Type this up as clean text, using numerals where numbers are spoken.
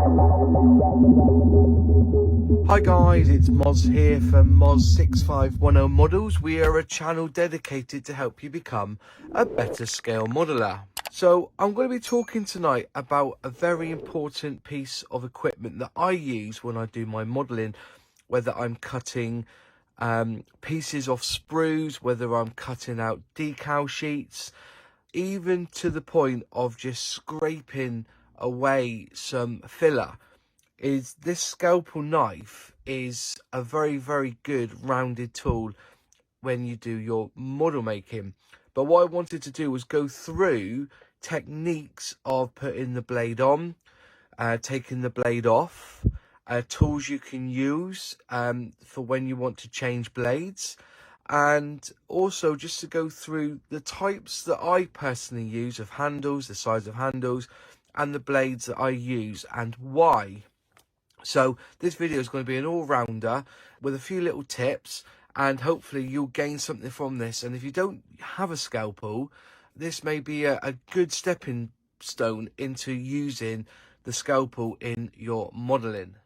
Hi guys, it's Moz here from Moz6510 Models. We are a channel dedicated to help you become a better scale modeler. So I'm going to be talking tonight about a very important piece of equipment that I use when I do my modeling, whether I'm cutting pieces off sprues, whether I'm cutting out decal sheets, even to the point of just scraping away some filler. Is this scalpel knife is a very good rounded tool when you do your model making. But what I wanted to do was go through techniques of putting the blade on, taking the blade off, tools you can use for when you want to change blades, and also just to go through the types that I personally use of handles, the size of handles, and the blades that I use and why. So this video is going to be an all-rounder with a few little tips, and hopefully you'll gain something from this. And if you don't have a scalpel, this may be a good stepping stone into using the scalpel in your modeling.